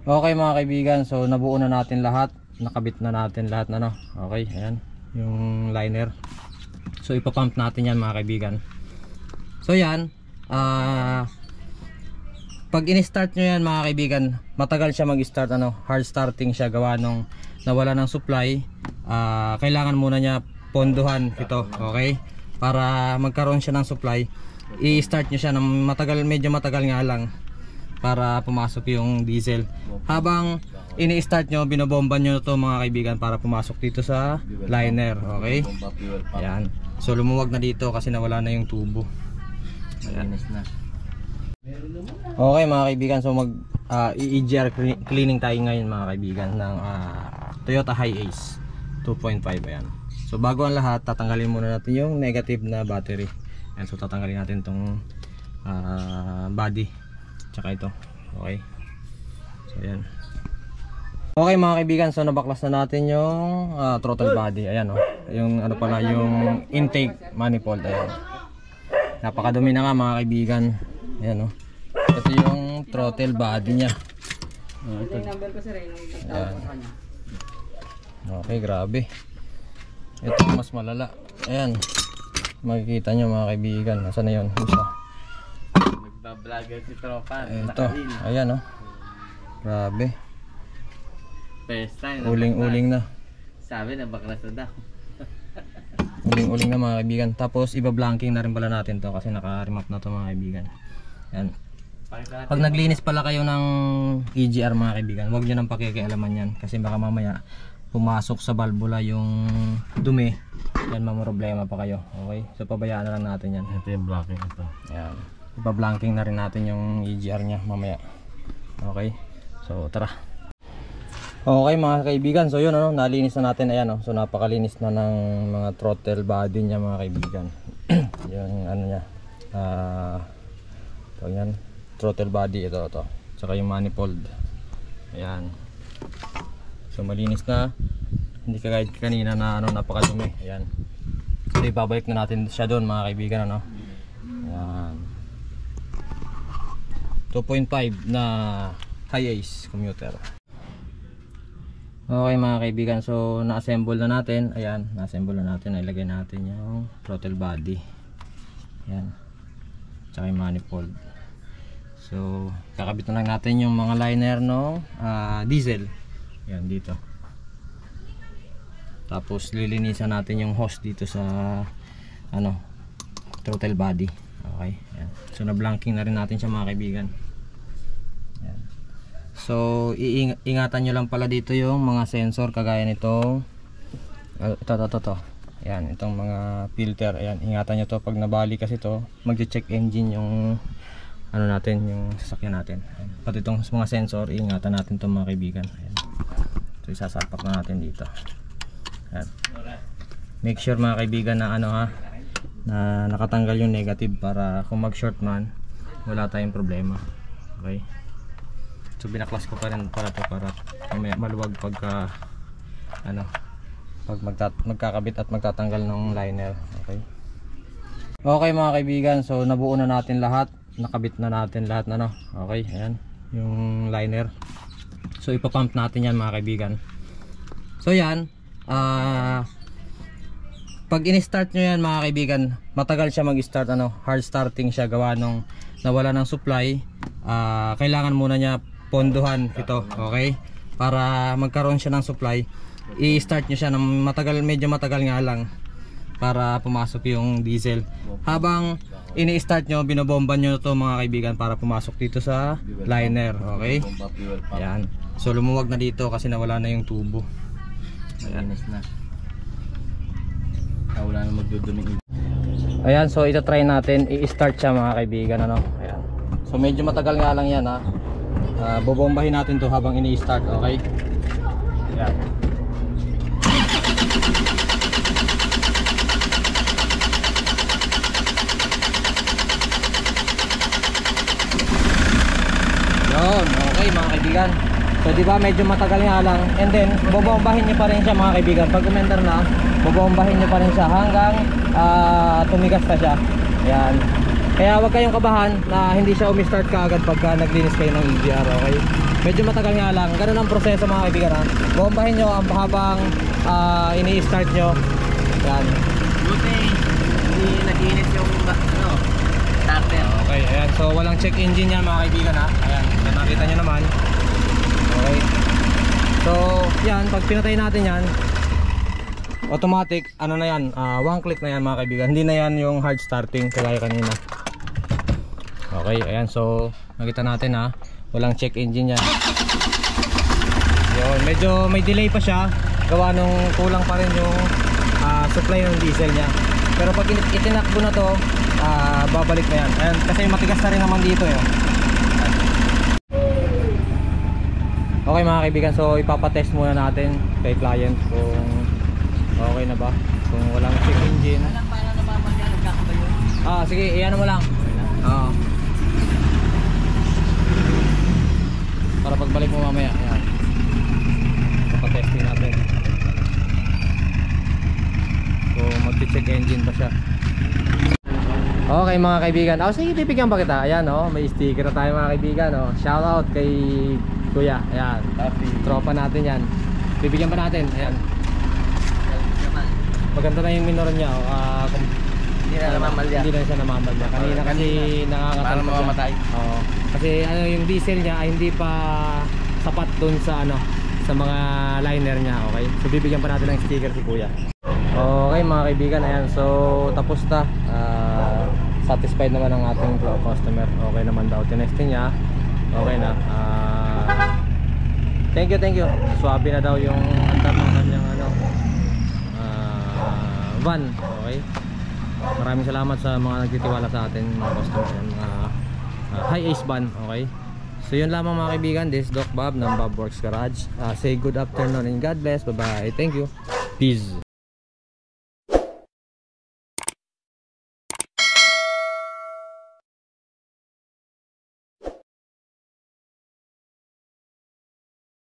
Okay mga kaibigan, so nabuo na natin lahat. Nakabit na natin lahat na, no? Okay, ayan yung liner. So ipapump natin yan mga kaibigan. So yan, pag in-start nyo yan mga kaibigan, matagal siya mag-start, hard starting siya, gawa nung nawala ng supply. Kailangan muna niya ponduhan ito, okay? Para magkaroon siya ng supply, i-start nyo siya ng matagal, medyo matagal nga lang, para pumasok yung diesel. Habang ini-start nyo, binobomba nyo to mga kaibigan para pumasok dito sa liner, okay? Ayan. So lumuwag na dito kasi nawala na yung tubo. Ayan. Okay mga kaibigan, so mag EGR cleaning tayo ngayon mga kaibigan ng Toyota Hiace 2.5. ayan. So bago ang lahat, tatanggalin muna natin yung negative na battery. Ayan, so tatanggalin natin tong body tsaka ito, okay? So ayan. Okay mga kaibigan, so nabaklas na natin yung throttle body. Ayan, yung ano pala, yung intake manifold. Ayan, napakadumi na nga mga kaibigan. Ayan, ito yung throttle body nya. Ayan. Okay, grabe. Ito mas malala. Ayan, makikita nyo mga kaibigan. Nasaan na yun? Isa. Magbablogger si tropa. Ito, ayan, grabe. Uling-uling na. Sabi na baklas na daw. Uling-uling na mga kaibigan. Tapos iba-blanking na rin pala natin to kasi naka-remap na to mga kaibigan. Ayan. Pag naglinis pala kayo ng EGR mga kaibigan, huwag nyo nang pakikialaman yan kasi baka mamaya pumasok sa valvula yung dumi. Yan, mamroblema pa kayo. Okay? So pabayaan na lang natin yan. Ito yung blanking ito. Ayan. Iba-blanking na rin natin yung EGR nya mamaya. Okay? So tara. Okay mga kaibigan, so yun, nalinis na natin. Ayan, so napakalinis na ng mga throttle body nya mga kaibigan. Yung ano nya, ito yan, throttle body, ito tsaka yung manifold. Ayan, so malinis na, hindi kagaya kanina na napakadumi. Ayan, so ibabalik na natin siya doon mga kaibigan. Ayan, 2.5 na Hiace commuter. Okay mga kaibigan, so na-assemble na natin. Ayan, na-assemble na natin. Ilagay natin yung throttle body. Ayan, tsaka yung manifold. So kakabit na lang natin yung mga liner no diesel. Ayan, dito. Tapos lilinisan natin yung hose dito sa throttle body. Okay, ayan. So na-blanking na rin natin siya mga kaibigan. Ayan. So iingatan nyo lang pala dito yung mga sensor kagaya nito. Ito. Ayan, itong mga filter. Ayan, ingatan nyo to pag nabali kasi to, magche-check engine yung natin, yung sasakyan natin. Ayan. Pati itong mga sensor, iingatan natin to mga kaibigan. Ayan. So isasalpak na natin dito. Ayan. Make sure mga kaibigan na na nakatanggal yung negative para kung mag short man wala tayong problema. Okay, so binaklas ko pa rin para to para maluwag pagka pag magkakabit at magtatanggal ng liner. Okay, okay mga kaibigan, so nabuo na natin lahat, nakabit na natin lahat na okay, ayan yung liner. So ipapump natin yan mga kaibigan. So yan, pag in-start nyo yan mga kaibigan, matagal siya mag-start, hard starting siya, gawa nung nawala ng supply. Kailangan muna niya ponduhan ito, okay? Para magkaroon siya ng supply, i-start nyo siya ng matagal, medyo matagal nga lang, para pumasok yung diesel. Habang ini-start nyo, binobomba nyo to mga kaibigan para pumasok dito sa liner, okay? Ayan. So lumuwag na dito kasi nawala na yung tubo. Ayan. Wala nang magdudumi. Ayan, so ito try natin i-start siya mga kaibigan. Ayan. So medyo matagal nga lang yan bobombahin natin to habang ini-start, okay? Ayan. Yun, okay mga kaibigan. So di ba medyo matagal nga lang, and then bobombahin niyo pa rin siya mga kaibigan. Pag umender na, bobombahin niyo pa rin siya hanggang tumigas na siya. Ayan. Kaya huwag kayong kabahan na hindi siya umi-start kaagad pagka naglinis kayo ng EGR, okay? medyo matagal nga lang. Ganun ang proseso mga kaibigan ha. Bombahin nyo habang ini-start nyo. Yan. Buti hindi nag-init yung starter. Okay, ayan. So walang check engine yan mga kaibigan ha. Ayan, nakita nyo naman. Okay. So yan, pag pinatay natin yan, automatic, ano na yan, one click na yan mga kaibigan. Hindi na yan yung hard starting kagaya kanina. Okay, ayan. So nakita natin ha, walang check engine yan. Yun, medyo may delay pa siya. Gawa nung kulang pa rin yung supply ng diesel niya. Pero pag itinakbo na to, babalik na yan. Ayan, kasi matigas na rin naman dito yun. Okay mga kaibigan, so ipapatest muna natin kay client kung okay na ba, kung walang check engine. Paano naman yan, nagkakabayo? Sige, iyan mo lang. Para pagbalik mo mamaya, ayan. Ipapatesting natin. So mag-check engine pa siya. Okay mga kaibigan, sige, bibigyan pa kita. Ayan may sticker na tayo mga kaibigan. Shout out kay Kuya, ayan. Tropa natin yan. Bibigyan pa natin, ayan. Maganda na yung minor niya. Hindi na namamalya. Hindi na siya namamalya. Kanina kasi nakakatal pa mamamatay. Oo. Kasi yung diesel niya ay hindi pa sapat dun sa sa mga liner niya. Okay, so bibigyan pa natin ng sticker si Kuya. Okay mga kaibigan, ayan. So tapos na. Satisfied naman ang ating customer. Okay naman daw. Tinesting niya. Okay na. Thank you. Swabe na daw yung andar ng kanyang van. Okay. Maraming salamat sa mga nagtitiwala sa atin, mga customer, mga high ace van. Okay. So yun lamang mga kaibigan. This is Doc Bob ng Bob Works Garage. Say good afternoon and God bless. Bye bye. Thank you. Peace.